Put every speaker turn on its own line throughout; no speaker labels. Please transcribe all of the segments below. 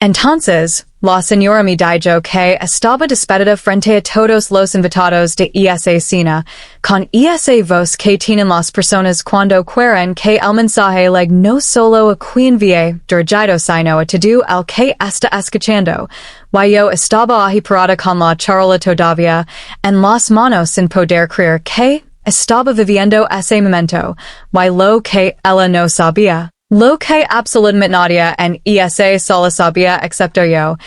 Entonces, la señora me dijo que estaba despedida frente a todos los invitados de esa cena, con esa voz que tienen las personas cuando quieren que el mensaje llegue no solo a quien envía dirigido sino a todo el que está escuchando. Y yo estaba agitada con la charla todavía en las manos sin poder creer que estaba viviendo ese momento, y lo que ella no sabía. Lo que absolutamente nadie en esa sala sabía excepto yo,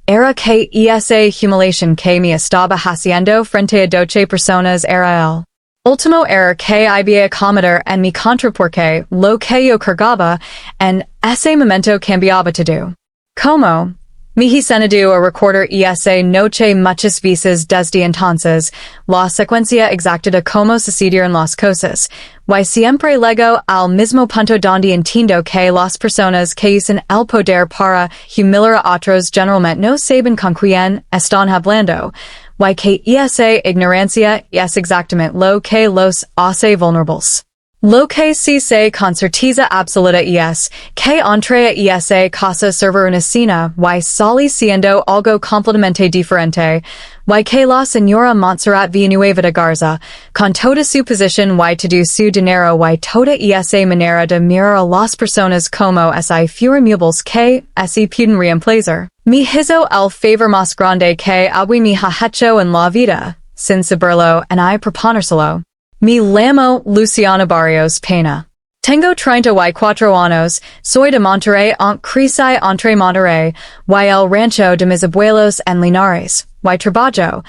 era que esa humiliación que me estaba haciendo frente a 12 personas era el último error que había cometido en mi contra porque lo que yo cargaba en ese momento cambiaba todo. Como me he sentido a recordar esa noche muchas veces desde entonces, la secuencia exacta de cómo sucedieron las cosas, y siempre llego al mismo punto donde entiendo que las personas que usan el poder para humillar a otros generalmente no saben con quién están hablando, y que esa ignorancia es exactamente lo que los hace vulnerables. Lo que sí sé con certeza absoluta es que entre esa casa server una cena y salí siendo algo completamente diferente, y que la señora Montserrat Villanueva de Garza, con toda su posición y todo su dinero y toda esa manera de mirar a las personas como si fueran muebles que se pueden reemplazar, me hizo el favor más grande que había me ha hecho en la vida, sin saberlo y proponérselo. Me llamo Luciana Barrios Pena. Tengo 34 años, soy de Monterrey, crecí entre Monterrey, y el rancho de mis abuelos en Linares, y trabajaba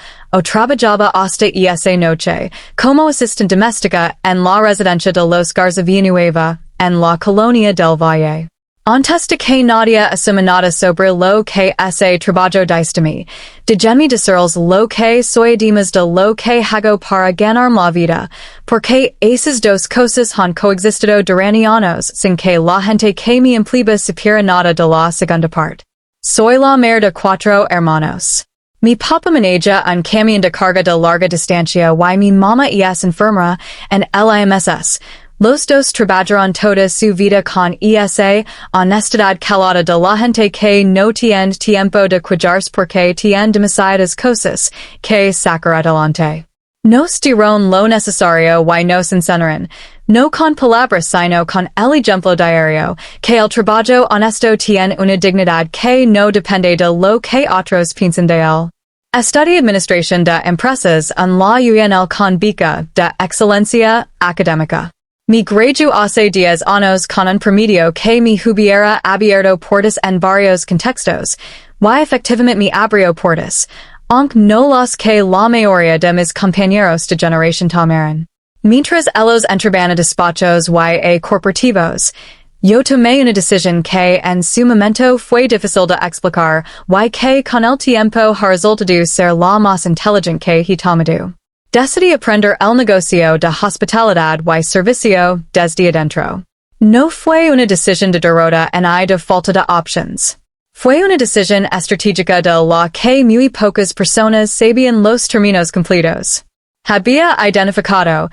hasta esa noche, como asistente doméstica en la residencia de los Garza Villanueva, en la colonia del Valle. Antes de que nadie asuma nada sobre lo que ese trabajo diste mí, déjenme decirles lo que soy además de lo que hago para ganar la vida, porque esas dos cosas han coexistido durante años sin que la gente que me empleaba supiera nada de la segunda parte. Soy la mayor de 4 hermanos. Mi papá maneja un camión de carga de larga distancia y mi mamá es enfermera en el IMSS. Los dos trabajaron toda su vida con esa honestidad calada de la gente que no tiene tiempo de cuidarse porque tiene demasiadas cosas que sacar adelante. Nos dieron lo necesario y nos enseñaron, no con palabras sino con el ejemplo diario, que el trabajo honesto tiene una dignidad que no depende de lo que otros piensan de él. Estudié administración de empresas en la UNL con beca de excelencia académica. Me gradué hace 10 años con un promedio que me hubiera abierto puertas en varios contextos, y efectivamente me abrió puertas, aunque no las que la mayoría de mis compañeros de generación tomaron. Mientras ellos entraban a despachos y corporativos, yo tomé una decisión que en su momento fue difícil de explicar y que con el tiempo ha resultado ser la más inteligente que he tomado. Decidí aprender el negocio de hospitalidad y servicio desde adentro. No fue una decisión de derrota y de falta de options. Fue una decisión estratégica de la que muy pocas personas sabían los términos completos. Había identificado,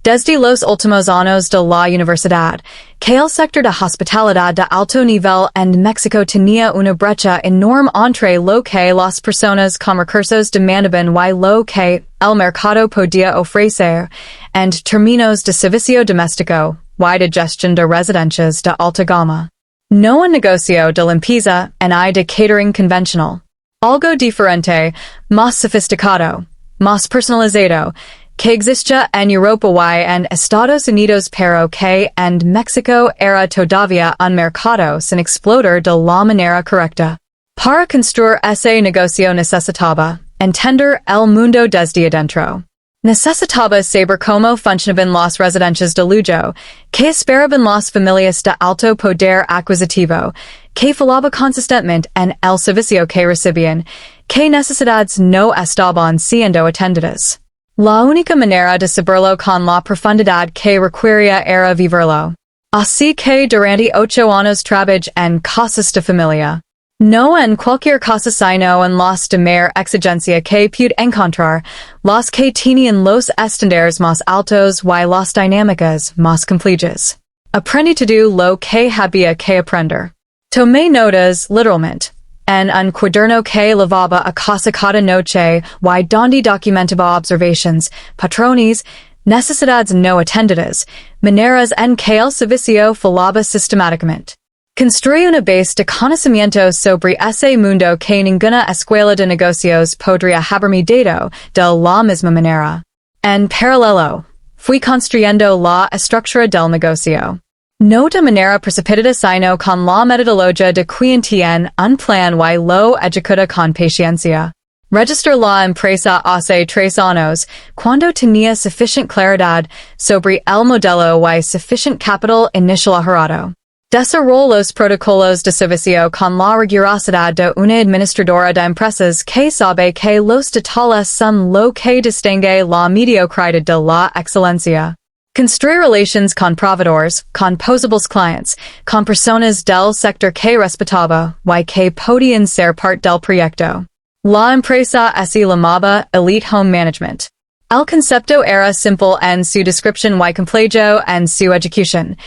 desde los últimos años de la universidad, que el sector de hospitalidad de alto nivel en México tenía una brecha enorme entre lo que las personas con recursos demandaban y lo que el mercado podía ofrecer, en términos de servicio doméstico y de gestión de residencias de alta gama. No un negocio de limpieza ni de catering convencional. Algo diferente, más sofisticado, más personalizado, que existe en Europa y en Estados Unidos pero que en México era todavía un mercado sin explotar de la manera correcta. Para construir ese negocio necesitaba entender el mundo desde adentro. Necesitaba saber cómo funcionaban las residencias de lujo, que esperaban las familias de alto poder adquisitivo, que fallaba consistentemente en el servicio que recibían, que necesidades no estaban siendo atendidas. La única manera de saberlo con la profundidad que requería era vivirlo. Así que durante 8 años trabajé en casas de familia. No en cualquier casa sino en las de mayor exigencia que pude encontrar, las que tenían los estándares más altos y las dinámicas más complejas. Aprendí todo lo que había que aprender. Tomé notas, literalmente. en un cuaderno que lavaba a casa cada noche y donde documentaba observations, patrones, necesidades no atendidas, maneras en que el servicio falaba sistemáticamente. Construye una base de conocimiento sobre ese mundo que ninguna escuela de negocios podría haberme dado de la misma manera. En paralelo, fui construyendo la estructura del negocio. No de manera precipitada sino con la metodología de quien tiene un plan y lo ejecuta con paciencia. Registré la empresa hace 3 años, cuando tenía suficient claridad sobre el modelo y sufficient capital inicial ahorrado. Desarrolló los protocolos de servicio con la rigurosidad de una administradora de empresas que sabe que los detalles son lo que distingue la mediocridad de la excelencia. Construir relations con proveedores, con posibles clients, con personas del sector que respetaba y que podían ser parte del proyecto. La empresa se llamaba Elite Home Management. El concepto era simple en su descripción y complejo en su ejecución.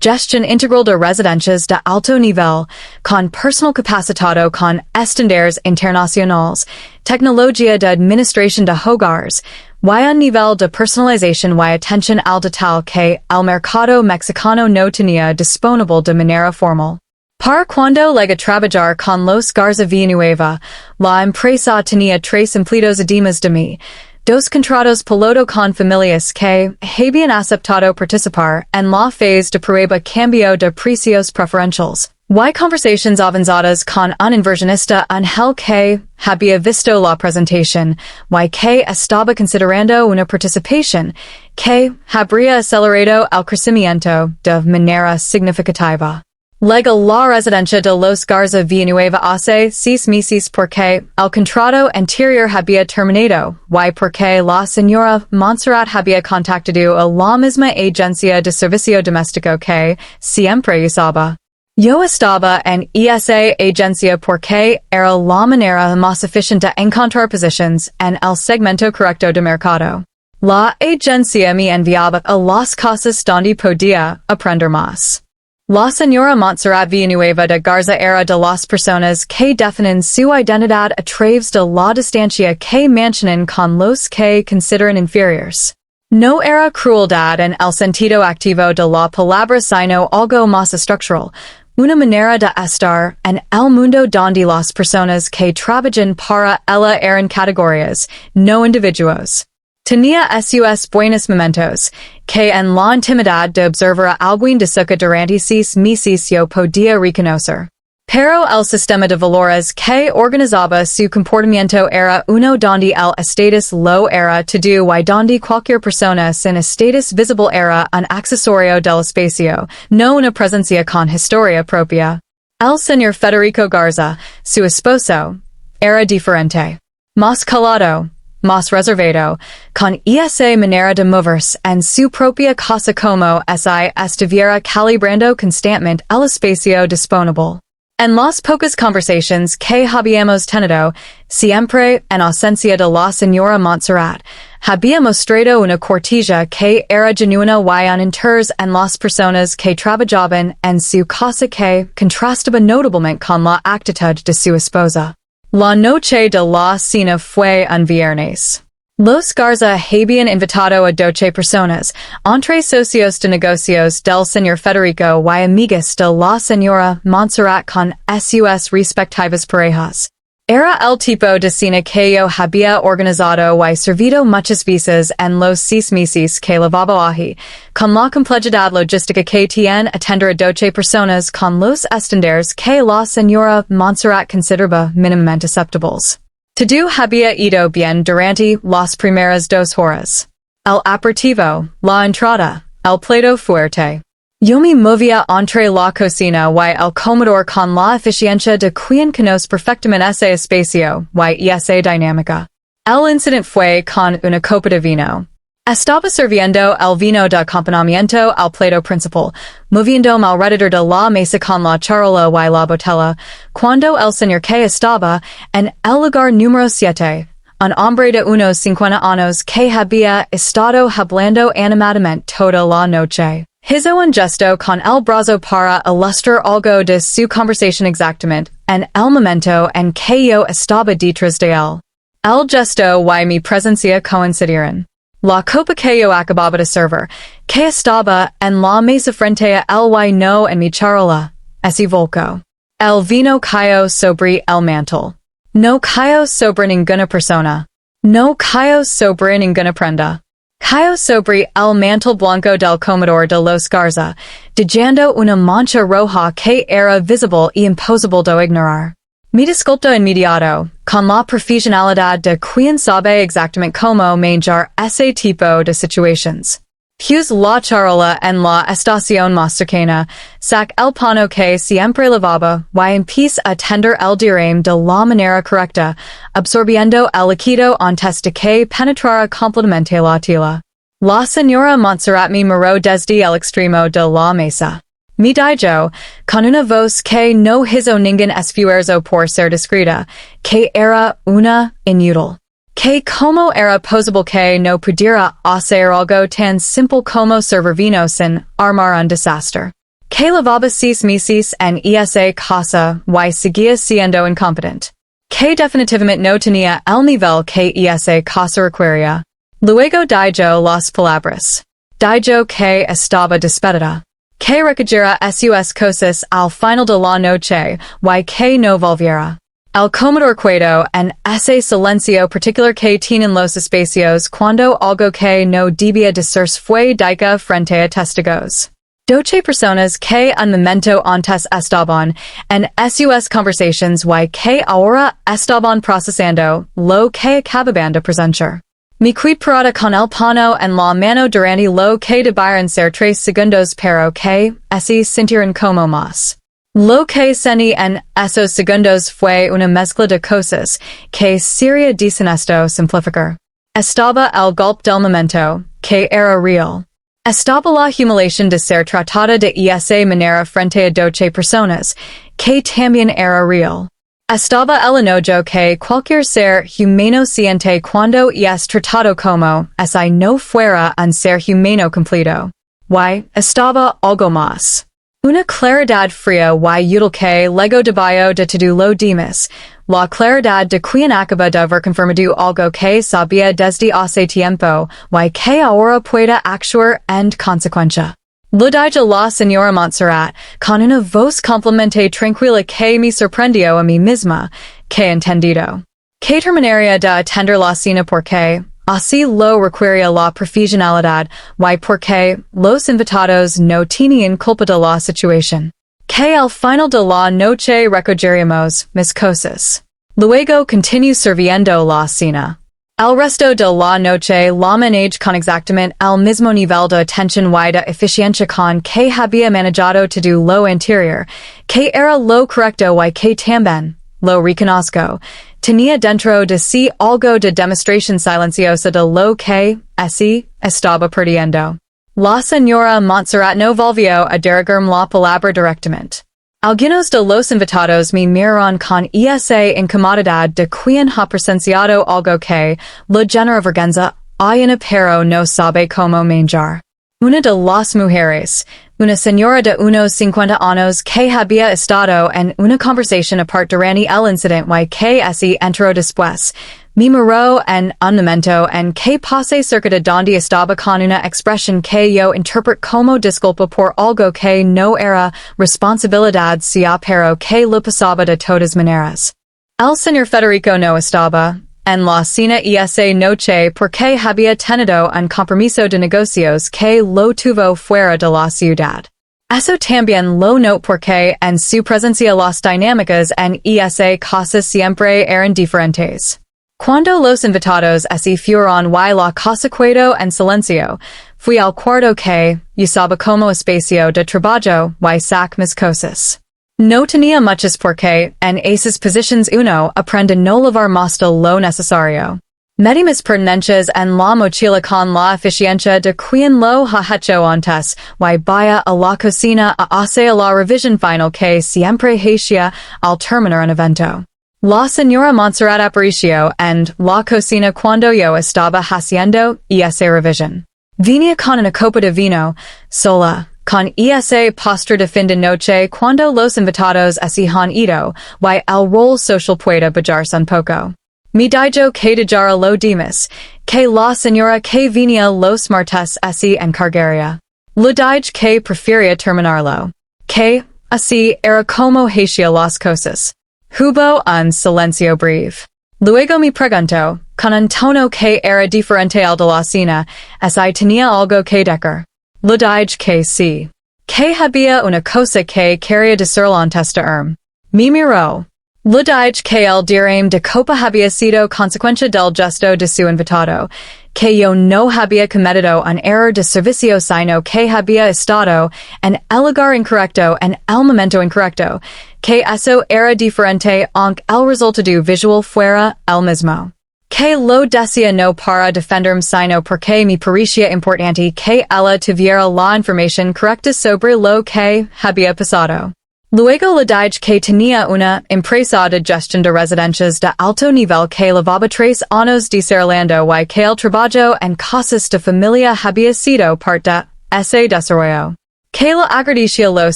Gestión integral de residencias de alto nivel, con personal capacitado con estándares internacionales, tecnología de administración de hogares, y un nivel de personalización y atención al detalle que el mercado mexicano no tenía disponible de manera formal. Para cuando llegué a trabajar con los Garza Villanueva, la empresa tenía 3 empleados además de mí, 2 contratos piloto con familias que habían aceptado participar en la fase de prueba cambio de precios preferentiales. Y conversations avanzadas con un inversionista Ángel que había visto la presentación y que estaba considerando una participación que habría acelerado el crecimiento de manera significativa. Llega la residencia de los Garza Villanueva hace 6 meses porque el contrato anterior había terminado y porque la señora Montserrat había contactado a la misma agencia de servicio doméstico que siempre usaba. Yo estaba en esa agencia porque era la manera más eficiente de encontrar posiciones en el segmento correcto de mercado. La agencia me enviaba a las casas donde podía aprender más. La señora Montserrat Villanueva de Garza era de las personas que definen su identidad a través de la distancia que mantienen con los que consideran inferiores. No era crueldad en el sentido activo de la palabra sino algo más estructural, una manera de estar en el mundo donde las personas que trabajan para ella eran categorías, no individuos. Tenía sus buenos momentos, que en la intimidad de observar a alguien de suca durante 6 meses yo podía reconocer. Pero el sistema de valores que organizaba su comportamiento era uno donde el estatus lo era todo y donde cualquier persona sin estatus visible era un accesorio del espacio, no una presencia con historia propia. El señor Federico Garza, su esposo, era diferente. Más calado, más reservado, con esa manera de moverse en su propia casa como si estuviera calibrando constantemente el espacio disponible. En las pocas conversaciones que habíamos tenido, siempre en ausencia de la señora Montserrat, había mostrado una cortesía que era genuina y un interés en las personas que trabajaban en su casa que contrastaba notablemente con la actitud de su esposa. La noche de la cena fue un viernes. Los Garza habían invitado a 12 personas, entre socios de negocios del señor Federico y amigas de la señora Montserrat con sus respectivas parejas. Era el tipo de cena que yo había organizado y servido muchas veces en los 6 meses que llevaba allí, con la complejidad logística que tiene atender a 12 personas con los estándares que la señora Montserrat consideraba mínimamente aceptables. Todo había ido bien durante las primeras 2 horas. El aperitivo, la entrada, el plato fuerte. Yo me movía entre la cocina y el comedor con la eficiencia de quien conoce perfectamente ese espacio y esa dinámica. El incidente fue con una copa de vino. Estaba sirviendo el vino de acompañamiento al plato principal, moviéndome alrededor de la mesa con la charola y la botella, cuando el señor que estaba en el lugar número 7, un hombre de unos 50 años que había estado hablando animadamente toda la noche, hizo un gesto con el brazo para ilustrar algo de su conversación exactamente, en el momento en que yo estaba detrás de él. El gesto y mi presencia coincidieron. La copa que yo acababa de servir, que estaba en la mesa frente a él y no en mi charola, así volcó. El vino cayó sobre el mantel. No cayó sobre ninguna persona. No cayó sobre ninguna prenda. Cayó sobre el mantel blanco del comedor de los Garza, dejando una mancha roja que era visible y imposible de ignorar. Mi disculpa inmediato, con la profesionalidad de quien sabe exactamente cómo manejar ese tipo de situations. Puse la charola en la estación más cercana, sac el pano que siempre lavaba, y empecé a tender el dirame de la manera correcta, absorbiendo el líquido antes de que penetrara completamente la tela. La señora Montserrat me miró desde el extremo de la mesa. Me dijo, con una voz que no hizo ningún esfuerzo por ser discreta, que era una inútil. Que como era posible que no pudiera hacer algo tan simple como servir vino sin armar un desastre. Que lavaba 6 meses en esa casa y seguía siendo incompetente. Que definitivamente no tenía el nivel que esa casa requería. Luego dijo las palabras. Dijo que estaba despedida. Que recogiera sus cosas al final de la noche y que no volviera. El comedor quedó en ese silencio particular que tienen los espacios cuando algo que no debía decirse fue dicho frente a testigos. 12 personas que un momento antes estaban en sus conversations y que ahora estaban procesando lo que acababan de presenciar. Mi quid parada con el pano en la mano durante lo que debieron ser 3 segundos pero que así sintieron como más. Lo que sentí en esos segundos fue una mezcla de cosas que sería deshonesto simplificar. Estaba el golpe del momento, que era real. Estaba la humiliación de ser tratada de esa manera frente a 12 personas, que también era real. Estaba el enojo que cualquier ser humano siente cuando es tratado como si no fuera un ser humano completo. Y estaba algo más. Una claridad fría y útil que luego debió de todo lo demás, la claridad de quien acaba de haber confirmado algo que sabía desde hace tiempo y que ahora puede actuar en consecuencia. Lo dijo la señora Montserrat, con una voz completamente tranquila que me sorprendió a mí misma, que entendido. Que terminaría de atender la cena porque así lo requería la profesionalidad y porque los invitados no tenían culpa de la situación. Que al final de la noche recogeríamos mis cosas. Luego continué sirviendo la cena. El resto de la noche la manejé con exactamente el mismo nivel de atención y de eficiencia con que había manejado todo lo anterior, que era lo correcto y que también, lo reconozco, tenía dentro de sí algo de demostración silenciosa de lo que, así, estaba perdiendo. La señora Montserrat no volvió a dirigirme la palabra directamente. Algunos de los invitados me miraron con esa incomodidad de quien ha presenciado algo que lo genera vergüenza y una pero no sabe cómo manejar. Una de las mujeres, una señora de unos 50 años que había estado en una conversación aparte durante el incidente y que así entró después, me miró en un momento en que pasé cerca de donde estaba con una expresión que yo interpreto como disculpa por algo que no era responsabilidad suya pero que lo pasaba de todas maneras. El señor Federico no estaba en la cena esa noche porque había tenido un compromiso de negocios que lo tuvo fuera de la ciudad. Eso también lo noto porque en su presencia las dinámicas en esa casa siempre eran diferentes. Cuando los invitados así fueron y la casa quedó en silencio, fui al cuarto que usaba como espacio de trabajo y sac mis cosas. No tenía muchas porque en esas posiciones uno aprende no lavar más de lo necesario. Metí mis pertenencias en la mochila con la eficiencia de quien lo ha hecho antes y vaya a la cocina a hacer la revisión final que siempre hacía al terminar un evento. La señora Montserrat apareció en la cocina cuando yo estaba haciendo esa revisión. Venía con una copa de vino, sola, con esa postre de fin de noche cuando los invitados han ido, y el rol social pueda bajarse un poco. Mi dijo que dejara lo demás, que la señora que venía los martes se encargaría. Le dije que prefería terminarlo. Que, así, era como hacía las cosas. Hubo un silencio breve. Luego me preguntó, con un tono que era diferente al de la cena, si tenía algo que decir. Le dije que sí. Que había una cosa que quería decirle antes de irme. Me miró. Le dije que el dirame de copa había sido consecuencia del gesto de su invitado, que yo no había cometido un error de servicio sino que había estado en el lugar incorrecto en el momento incorrecto, que eso era diferente aunque el resultado visual fuera el mismo. Que lo decía no para defenderme sino porque me parecía importante que ella tuviera la información correcta sobre lo que había pasado. Luego le dije que tenía una empresa de gestión de residencias de alto nivel que llevaba 3 años desarrollando y que el trabajo en casas de familia había sido parte de ese desarrollo. Que le agradecía los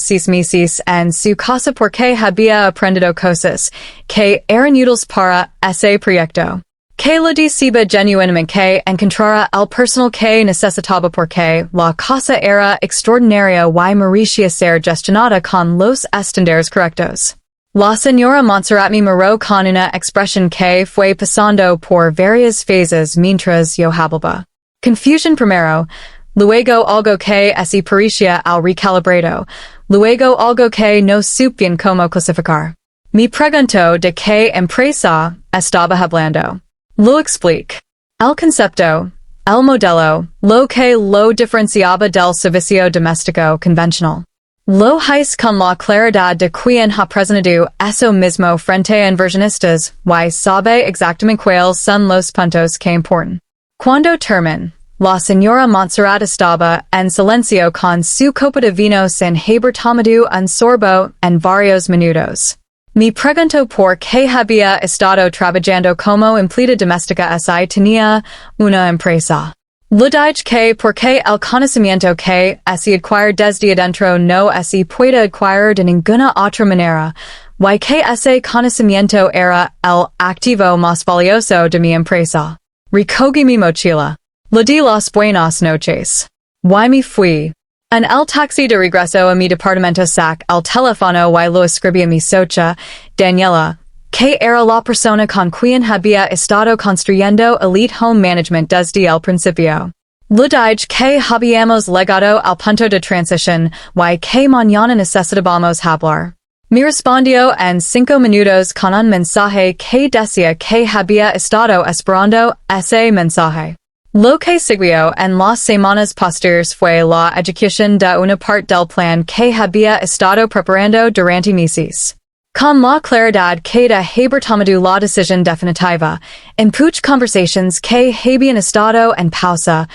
6 meses en su casa porque había aprendido cosas que eran útiles para ese proyecto. Que le decía genuinamente que encontrara el personal que necesitaba porque la casa era extraordinaria y merecía ser gestionada con los estándares correctos. La señora Montserrat me miró con una expresión que fue pasando por varias fases mientras yo hablaba. Confusión primero, luego algo que se parecía al recalibrado, luego algo que no supe bien cómo clasificar. Me preguntó de qué empresa estaba hablando. Lo explique. El concepto, el modelo, lo que lo diferenciaba del servicio doméstico convencional. Lo hice con la claridad de quien ha presentado eso mismo frente a inversionistas, y sabe exactamente cuáles son los puntos que importan. Cuando terminé, la señora Montserrat estaba en silencio con su copa de vino sin haber tomado un sorbo en varios minutos. Me preguntó por qué había estado trabajando como empleada doméstica si tenía una empresa. Le dije que porque el conocimiento que se adquiere desde adentro no se puede adquirir de ninguna otra manera, y que ese conocimiento era el activo más valioso de mi empresa. Recogí mi mochila. Le di las buenas noches. Y me fui. En el taxi de regreso a mi departamento sac el teléfono y lo escribí a mi socia, Daniela, que era la persona con quien había estado construyendo Elite Home Management desde el principio. Le dije que habíamos llegado al punto de transición y que mañana necesitábamos hablar. Me respondió en 5 minutos con un mensaje que decía que había estado esperando ese mensaje. Lo que siguió en las semanas posteriores fue la ejecución de una parte del plan que había estado preparando durante meses. Con la claridad que de haber tomado la decisión definitiva, empuché conversaciones que habían estado en pausa,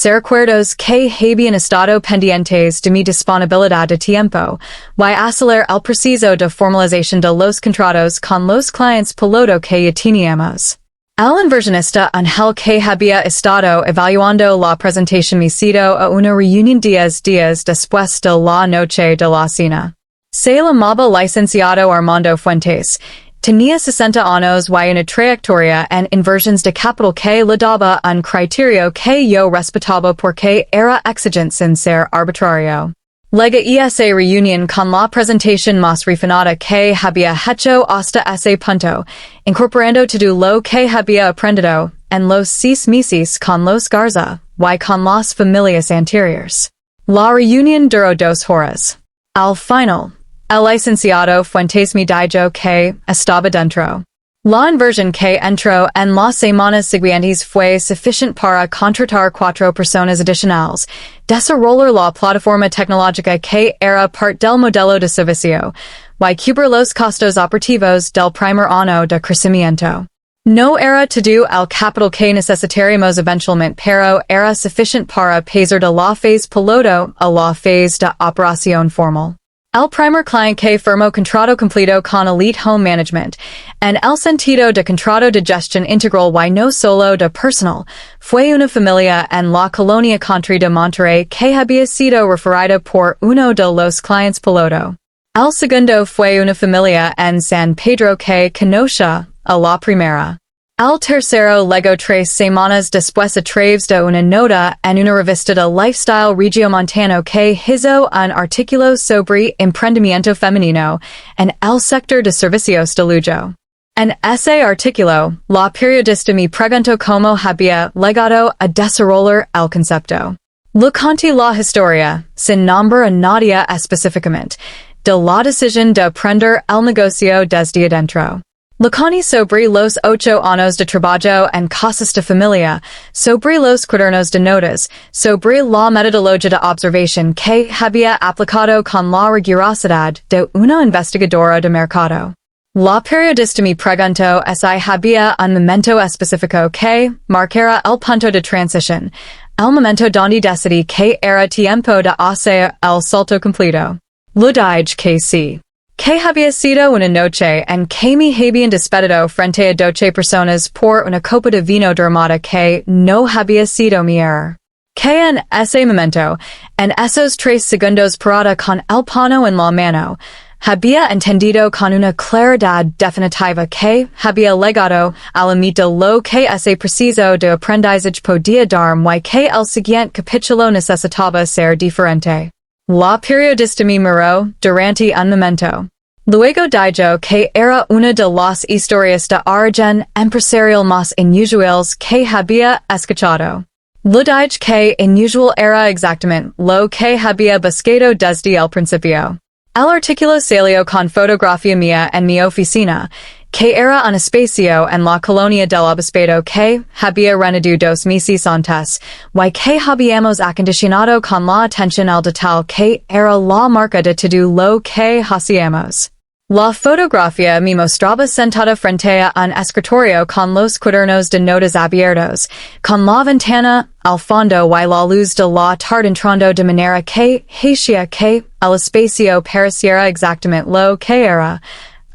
recuerdos que habían estado pendientes de mi disponibilidad de tiempo, y acelerar el proceso de formalización de los contratos con los clientes piloto que ya teníamos. El inversionista Ángel que había estado evaluando la presentación me citó a una reunión 10 días después de la noche de la cena. Se llamaba licenciado Armando Fuentes, tenía 60 años y una trayectoria en inversiones de capital que le daba un criterio que yo respetaba porque era exigente sin ser arbitrario. Lega esa reunión con la presentación más refinada que había hecho hasta ese punto, incorporando todo lo que había aprendido en los 6 meses con los Garza y con las familias anteriores. La reunión duró 2 horas. Al final, el licenciado Fuentes me dijo que estaba dentro. La inversión que entró en las semanas siguientes fue suficiente para contratar 4 personas adicionales, desarrollar la plataforma tecnológica que era parte del modelo de servicio, y cubrir los costos operativos del primer año de crecimiento. No era todo el capital que necesitaríamos eventualmente, pero era suficiente para pasar de la fase piloto a la fase de operación formal. El primer client que firmó contrato completo con Elite Home Management, en el sentido de contrato de gestión integral y no solo de personal, fue una familia en la colonia country de Monterrey que había sido referida por uno de los clientes piloto. El segundo fue una familia en San Pedro que conocía a la primera. El tercero llegó 3 semanas después a través de una nota en una revista de lifestyle regiomontano que hizo un artículo sobre emprendimiento femenino en el sector de servicios de lujo. En ese artículo, la periodista me preguntó cómo había llegado a desarrollar el concepto. Le conté la historia, sin nombre a nadie específicamente, de la decisión de aprender el negocio desde adentro. Le conté sobre los 8 años de trabajo en casas de familia, sobre los cuadernos de notas, sobre la metodología de observación que había aplicado con la rigurosidad de una investigadora de mercado. La periodista me preguntó si había un momento específico que marcara el punto de transición, el momento donde decidí que era tiempo de hacer el salto completo. Le dije que sí. Que había sido una noche en que me habían despedido frente a 12 personas por una copa de vino derramada que no había sido mi error. Que en ese momento, en esos 3 segundos parada con el pano en la mano, había entendido con una claridad definitiva que había llegado a la mitad de lo que ese preciso de aprendizaje podía darme y que el siguiente capítulo necesitaba ser diferente. La periodista me miró durante un momento. Luego dijo que era una de las historias de origen empresarial más inusuales que había escuchado. Le dije que inusual era exactamente lo que había buscado desde el principio. El artículo salió con fotografía mía en mi oficina, que era un espacio en la colonia del obispado que había rendido 2 meses antes, y que habíamos acondicionado con la atención al detalle que era la marca de todo lo que hacíamos. La fotografía me mostraba sentada frente a un escritorio con los cuadernos de notas abiertos, con la ventana al fondo y la luz de la tarde entrando de manera que hacía que el espacio pareciera exactamente lo que era,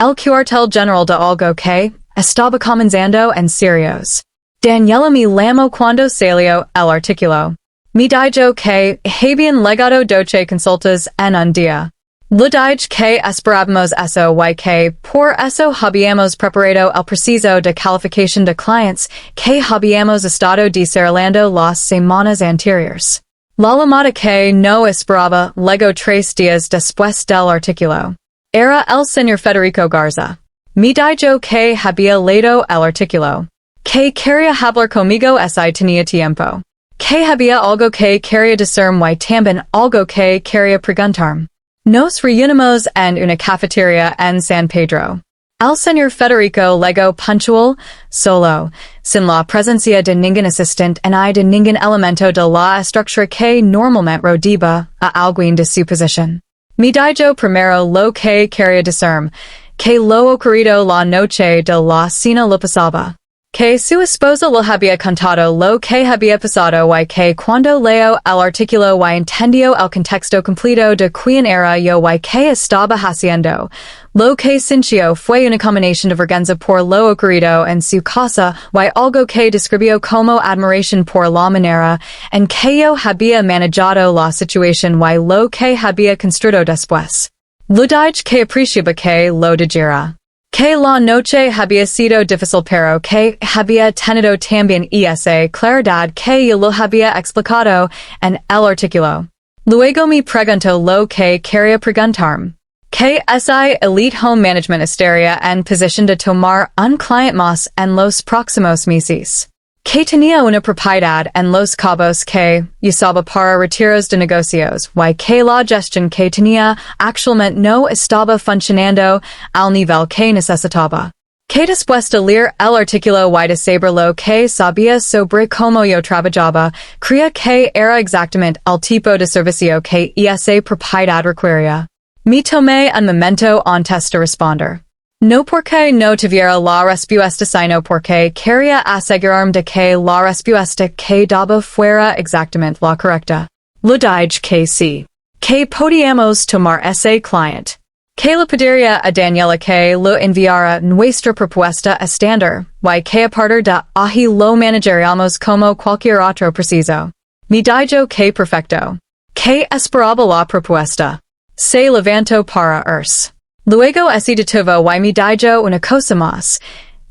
el cuartel general de algo que estaba comenzando en serios. Daniela me llamó cuando salió el artículo. Me dijo que habían llegado 12 consultas en un día. Le dije que esperábamos eso y que por eso habíamos preparado el preciso de calificación de clientes que habíamos estado desarrollando las semanas anteriores. La llamada que no esperaba llegó 3 días después del artículo. Era el señor Federico Garza. Me dijo que había leído el artículo. Que quería hablar conmigo si tenía tiempo. Que había algo que quería decirme y también algo que quería preguntarme. Nos reunimos en una cafetería en San Pedro. El señor Federico llegó puntual, solo, sin la presencia de ningún asistente y de ningún elemento de la estructura que normalmente rodea a alguien de su posición. Me dijo primero lo que quería decirme, que lo ocurrido la noche de la cena lo pasaba. Que su esposa le había contado lo que había pasado y que cuando leo el artículo y entendió el contexto completo de quién era yo y que estaba haciendo, lo que sintió fue una combinación de vergüenza por lo ocurrido en su casa y algo que describió como admiración por la manera en que yo había manejado la situación y lo que había construido después. Le dije que apreciaba que lo dijera. Que la noche había sido difícil pero que había tenido también esa claridad que yo lo había explicado en el artículo. Luego me preguntó lo que quería preguntarme. Que ese Elite Home Management estaría en posición de tomar un cliente más en los próximos meses. Que tenía una propiedad en Los Cabos que usaba para retiros de negocios y que la gestión que tenía actualmente no estaba funcionando al nivel que necesitaba. Que después de leer el artículo y de saber lo que sabía sobre cómo yo trabajaba, creía que era exactamente el tipo de servicio que esa propiedad requería. Me tomé un momento antes de responder. No porque no tuviera la respuesta sino porque quería asegurarme de que la respuesta que daba fuera exactamente la correcta. Le dije que sí. Que podíamos tomar ese client. Que le pediría a Daniela que lo enviara nuestra propuesta estándar, y que a partir de ahí lo manageríamos como cualquier otro preciso. Me dijo que perfecto. Que esperaba la propuesta. Se levantó para irse. Luego ese detuvo y me dijo una cosa más.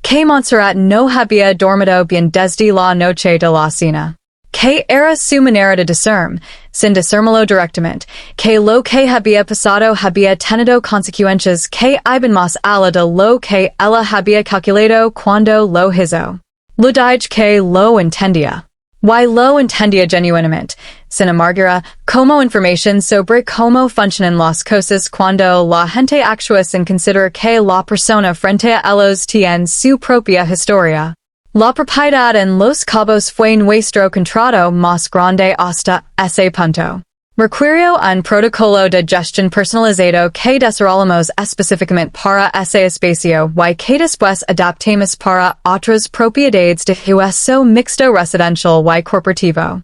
Que Montserrat no había dormido bien desde la noche de la cena. Que era su manera de decirme, sin decírmelo directamente, que lo que había pasado había tenido consecuencias que iban más allá de lo que ella había calculado cuando lo hizo. Lo dije que lo entendía. Y lo entendía genuinamente, sin amargura, como información sobre cómo funcionan las cosas cuando la gente actúa sin considerar que la persona frente a ellos tiene su propia historia. La propiedad en los cabos fue nuestro contrato más grande hasta ese punto. Requirió un protocolo de gestión personalizado que desarrollamos específicamente para ese espacio y que después adaptamos para otras propiedades de uso mixto residencial y corporativo.